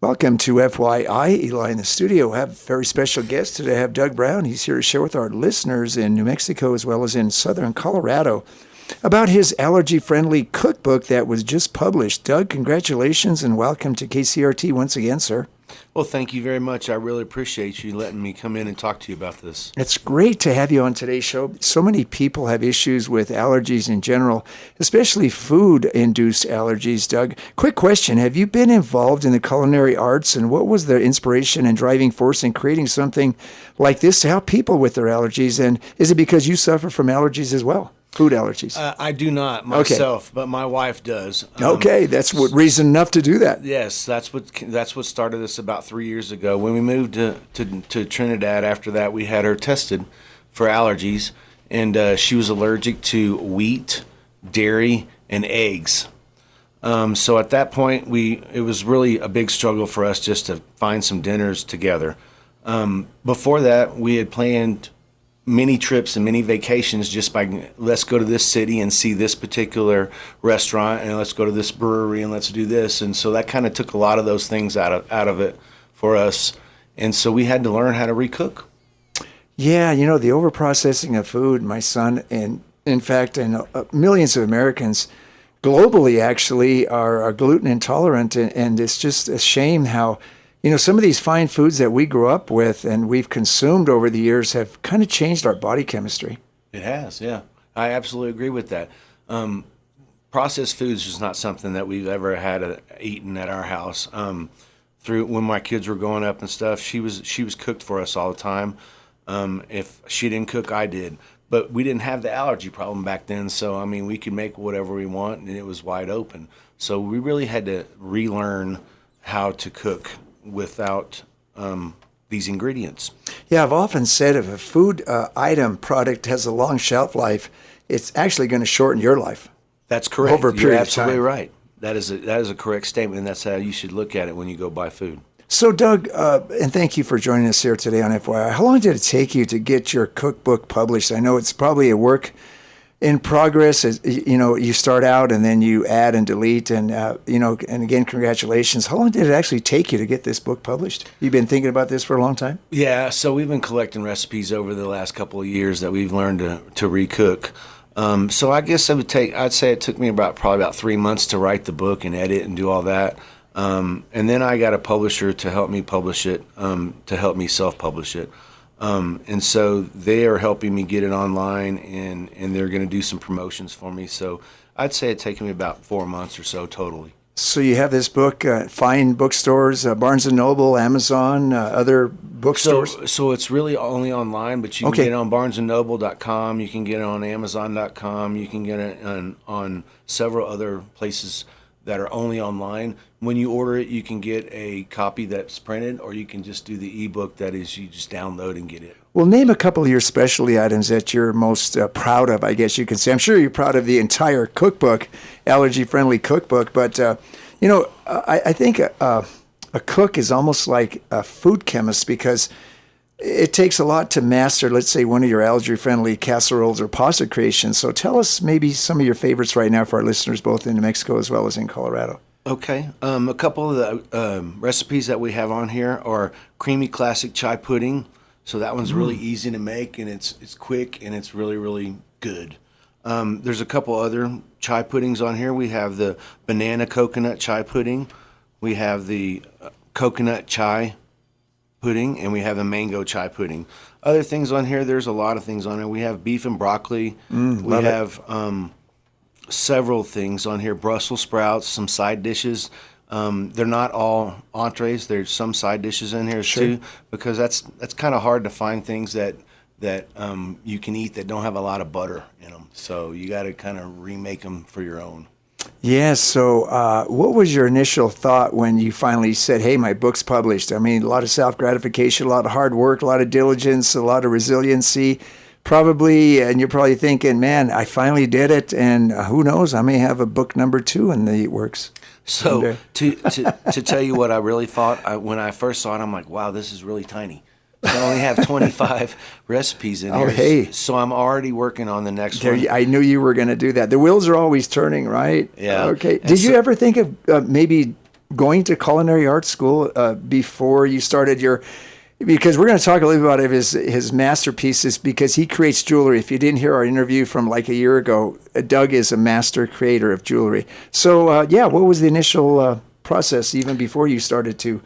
Welcome to FYI. Eli in the studio. I have a very special guest today. I have Doug Brown. He's here to share with our listeners in New Mexico as well as in southern Colorado about his allergy-friendly cookbook that was just published. Doug, congratulations and welcome to KCRT once again, sir. Well, thank you very much. I really appreciate you letting me come in and talk to you about this. It's great to have you on today's show. So many people have issues with allergies in general, especially food-induced allergies. Doug, quick question. Have you been involved in the culinary arts, and what was the inspiration and driving force in creating something like this to help people with their allergies? And is it because you suffer from allergies as well? Food allergies. I do not myself, but my wife does. Okay, that's reason enough to do that. Yes, that's what started this about 3 years ago. When we moved to Trinidad, after that, we had her tested for allergies, and she was allergic to wheat, dairy, and eggs. So at that point, it was really a big struggle for us just to find some dinners together. Before that, we had planned many trips and many vacations just by let's go to this city and see this particular restaurant, and let's go to this brewery and let's do this. And so that kind of took a lot of those things out of it for us. And so we had to learn how to recook. Yeah, the overprocessing of food, my son, and in fact, millions of Americans globally actually are gluten intolerant. And it's just a shame how some of these fine foods that we grew up with and we've consumed over the years have kind of changed our body chemistry. It has, yeah. I absolutely agree with that. Processed foods is not something that we've ever had eaten at our house. Through when my kids were growing up and stuff, she was cooked for us all the time. If she didn't cook, I did. But we didn't have the allergy problem back then, so we could make whatever we want, and it was wide open. So we really had to relearn how to cook without these ingredients. Yeah, I've often said if a food item product has a long shelf life, it's actually going to shorten your life. That's correct. Over a period of time. You're absolutely right. That is a correct statement, and that's how you should look at it when you go buy food. So, Doug, and thank you for joining us here today on FYI. How long did it take you to get your cookbook published? I know it's probably a work in progress. You start out and then you add and delete, and and again, congratulations. How long did it actually take you to get this book published? You've been thinking about this for a long time? Yeah, so we've been collecting recipes over the last couple of years that we've learned to recook. So I guess I'd say it took me probably about 3 months to write the book and edit and do all that. And then I got a publisher to help me publish it, to help me self-publish it. And so they are helping me get it online, and they're going to do some promotions for me. So I'd say it's taken me about 4 months or so totally. So you have this book, fine bookstores, Barnes & Noble, Amazon, other bookstores? So it's really only online, but you can get it on barnesandnoble.com, you can get it on amazon.com, you can get it on several other places that are only online. When you order it, you can get a copy that's printed, or you can just do the ebook that is you just download and get it. Well, name a couple of your specialty items that you're most proud of, I guess you could say. I'm sure you're proud of the entire cookbook, allergy-friendly cookbook, but, I think a cook is almost like a food chemist because it takes a lot to master, let's say, one of your allergy-friendly casseroles or pasta creations. So tell us maybe some of your favorites right now for our listeners, both in New Mexico as well as in Colorado. Okay. A couple of the recipes that we have on here are creamy classic chai pudding. So that one's really easy to make, and it's quick, and it's really, really good. There's a couple other chai puddings on here. We have the banana coconut chai pudding. We have the coconut chai pudding, and we have the mango chai pudding. Other things on here, there's a lot of things on here. We have beef and broccoli. We have several things on here. Brussels sprouts, some side dishes. They're not all entrees. There's some side dishes in here too, because that's kind of hard to find things that you can eat that don't have a lot of butter in them. So you got to kind of remake them for your own. Yeah, so what was your initial thought when you finally said, hey, my book's published? I mean, a lot of self-gratification, a lot of hard work, a lot of diligence, a lot of resiliency, probably, and you're probably thinking, man, I finally did it, and who knows, I may have a book number 2 in the works. So to tell you what I really thought, when I first saw it, I'm like, wow, this is really tiny. I only have 25 recipes in here. Hey. So I'm already working on the next one. I knew you were going to do that. The wheels are always turning, right? Yeah. Okay. Did you ever think of maybe going to culinary art school before you started your? Because we're going to talk a little bit about his masterpieces, because he creates jewelry. If you didn't hear our interview from like a year ago, Doug is a master creator of jewelry. So what was the initial process even before you started to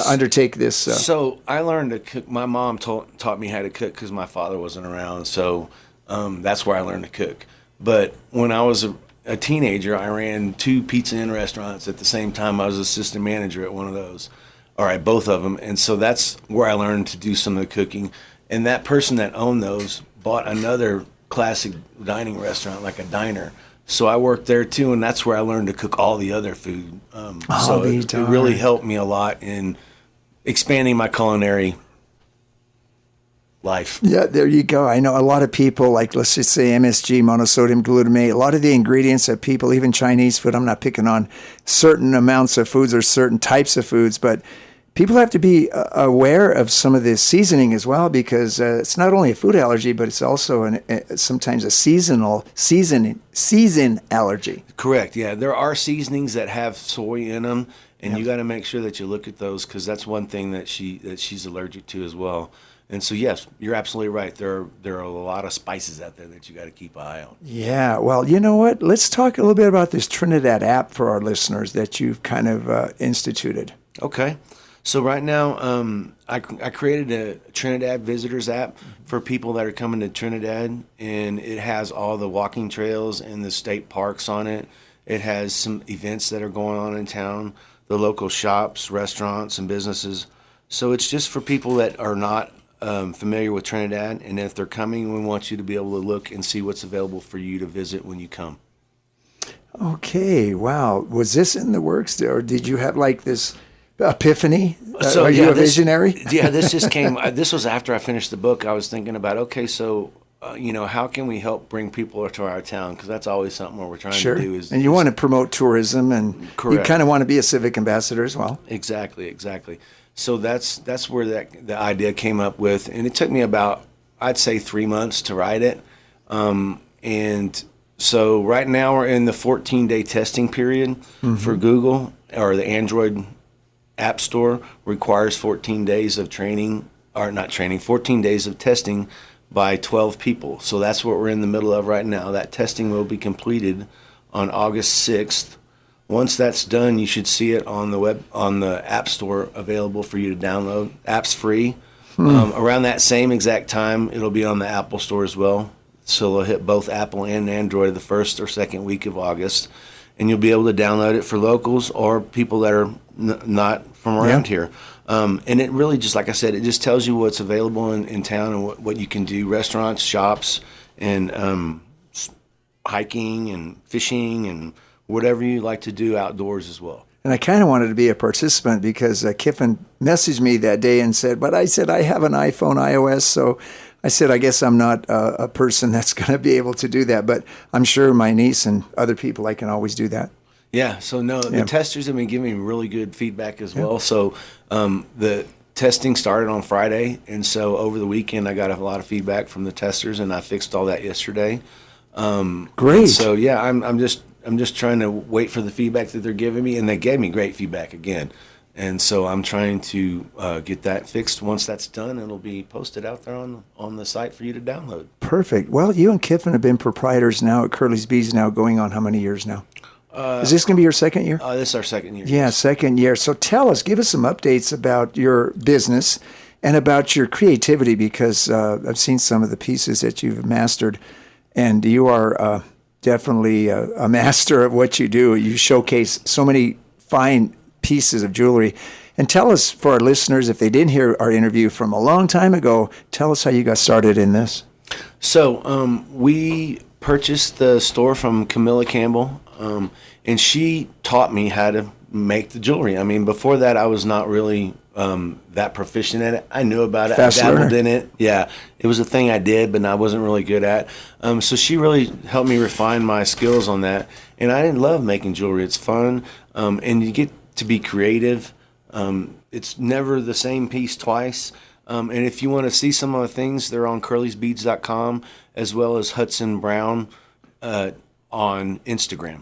undertake this? So I learned to cook. My mom taught me how to cook because my father wasn't around. So that's where I learned to cook. But when I was a teenager, I ran 2 Pizza Inn restaurants at the same time. I was assistant manager at one of those. All right, both of them. And so that's where I learned to do some of the cooking. And that person that owned those bought another classic dining restaurant, like a diner. So I worked there too, and that's where I learned to cook all the other food. So it really helped me a lot in expanding my culinary life. Yeah, there you go. I know a lot of people, like let's just say MSG, monosodium glutamate, a lot of the ingredients that people, even Chinese food, I'm not picking on certain amounts of foods or certain types of foods, but people have to be aware of some of the seasoning as well, because it's not only a food allergy, but it's also sometimes a season allergy. Correct. Yeah, there are seasonings that have soy in them, and you got to make sure that you look at those, because that's one thing that she's allergic to as well. And so, yes, you're absolutely right. There are a lot of spices out there that you got to keep an eye on. Yeah. Well, you know what? Let's talk a little bit about this Trinidad app for our listeners that you've kind of instituted. Okay. So right now, I created a Trinidad Visitors app for people that are coming to Trinidad, and it has all the walking trails and the state parks on it. It has some events that are going on in town, the local shops, restaurants, and businesses. So it's just for people that are not familiar with Trinidad, and if they're coming, we want you to be able to look and see what's available for you to visit when you come. Okay. Wow. Was this in the works, or did you have like this epiphany? So, are you a visionary? This just came. This was after I finished the book. I was thinking about, okay, so how can we help bring people to our town? Because that's always something what we're trying to do. And you want to promote tourism, and correct. You kind of want to be a civic ambassador as well. Exactly. So that's where the idea came up with, and it took me about, I'd say, 3 months to write it. And so right now we're in the 14-day testing period for Google, or the Android App Store requires 14 days of 14 days of testing by 12 people. So that's what we're in the middle of right now. That testing will be completed on August 6th. Once that's done, you should see it on the App Store, available for you to download. App's free. Around that same exact time, it'll be on the Apple Store as well. So it'll hit both Apple and Android the first or second week of August. And you'll be able to download it for locals or people that are not from around here. And it really, just like I said, it just tells you what's available in town and what you can do. Restaurants, shops, and hiking and fishing and whatever you like to do outdoors as well. And I kind of wanted to be a participant, because Kiffin messaged me that day and said, but I said, I have an iPhone iOS, so I said, I guess I'm not a person that's going to be able to do that, but I'm sure my niece and other people, I can always do that. Yeah, so the testers have been giving me really good feedback as well. So the testing started on Friday, and so over the weekend I got a lot of feedback from the testers, and I fixed all that yesterday. Great. So yeah, I'm just trying to wait for the feedback that they're giving me, and they gave me great feedback again. And so I'm trying to get that fixed. Once that's done, it'll be posted out there on the site for you to download. Perfect. Well, you and Kiffin have been proprietors now at Curly's Bees now going on how many years now? Is this going to be your second year? This is our second year. Yeah, second year. So give us some updates about your business and about your creativity, because I've seen some of the pieces that you've mastered, and you are definitely a master of what you do. You showcase so many fine pieces of jewelry. And tell us, for our listeners, if they didn't hear our interview from a long time ago, tell us how you got started in this. So we purchased the store from Camilla Campbell, and she taught me how to make the jewelry. I mean, before that, I was not really that proficient at it. I knew about it. Fast I dabbled learner. in it. Yeah, it was a thing I did, but I wasn't really good at. So she really helped me refine my skills on that. And I love making jewelry. It's fun, and you get to be creative. It's never the same piece twice. And if you want to see some of the things, they're on curlysbeads.com, as well as Hudson Brown on Instagram.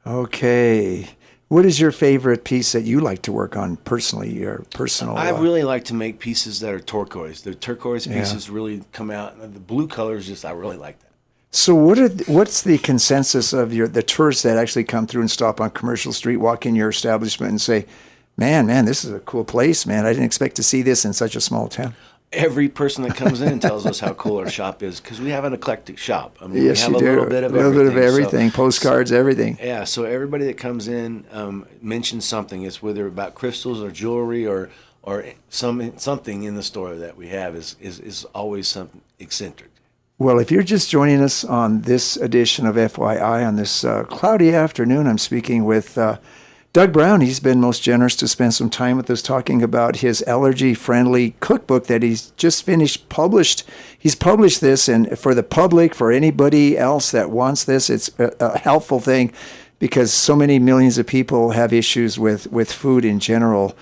Okay. What is your favorite piece that you like to work on personally, your personal? I really like to make pieces that are turquoise. The turquoise Yeah. pieces really come out. The blue colors, just I really like that. So what's the consensus of the tourists that actually come through and stop on Commercial Street, walk in your establishment and say, man, this is a cool place, man. I didn't expect to see this in such a small town. Every person that comes in tells us how cool our shop is because we have an eclectic shop. I mean, Yes, we have you a do. little bit of a little bit of everything. everything, postcards, everything. Yeah, so everybody that comes in mentions something. It's whether about crystals or jewelry or something in the store that we have is always something eccentric. Well, if you're just joining us on this edition of FYI on this cloudy afternoon, I'm speaking with Doug Brown. He's been most generous to spend some time with us talking about his allergy-friendly cookbook that he's just finished published. He's published this, and for the public, for anybody else that wants this, it's a helpful thing because so many millions of people have issues with food in general.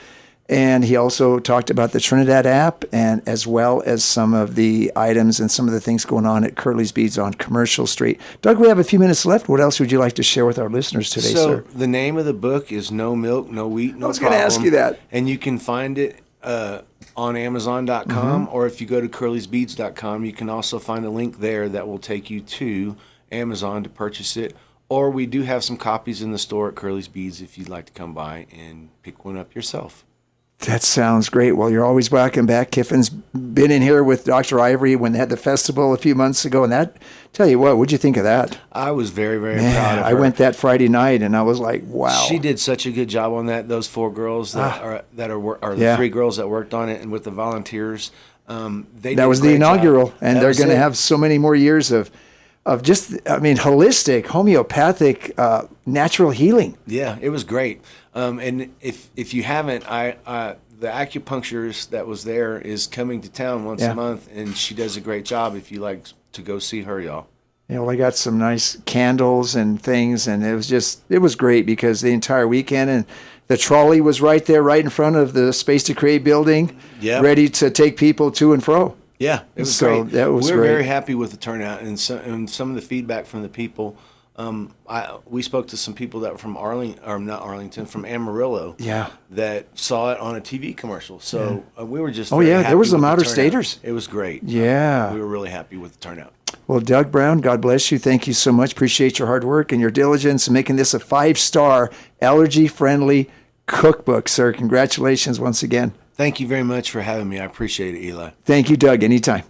And he also talked about the Trinidad App, and as well as some of the items and some of the things going on at Curly's Beads on Commercial Street. Doug, we have a few minutes left. What else would you like to share with our listeners today, sir? So the name of the book is No Milk, No Wheat, No Problem. I was going to ask you that. And you can find it on Amazon.com, or if you go to curlysbeads.com, you can also find a link there that will take you to Amazon to purchase it. Or we do have some copies in the store at Curly's Beads if you'd like to come by and pick one up yourself. That sounds great. Well, you're always welcome back. Kiffin's been in here with Dr. Ivory when they had the festival a few months ago, and that, tell you what, what'd you think of that? I was very, very proud of her. I went that Friday night, and I was like, wow. She did such a good job on that. Those 4 girls are the 3 girls that worked on it, and with the volunteers, that was the inaugural, and they're going to have so many more years of just, holistic, homeopathic, natural healing. Yeah, it was great. And if you haven't, the acupuncturist that was there is coming to town once a month, and she does a great job. If you like to go see her, y'all. Yeah, well, I got some nice candles and things, and it was great because the entire weekend, and the trolley was right there, right in front of the Space to Create building, ready to take people to and fro. Yeah, it was great. That was We're great. very happy with the turnout and some of the feedback from the people. We spoke to some people that were from from Amarillo. Yeah. That saw it on a TV commercial. So we were just. There was some happy outer with the turnout. staters. It was great. Yeah. We were really happy with the turnout. Well, Doug Brown, God bless you. Thank you so much. Appreciate your hard work and your diligence in making this a 5-star allergy-friendly cookbook, sir. Congratulations once again. Thank you very much for having me. I appreciate it, Eli. Thank you, Doug. Anytime.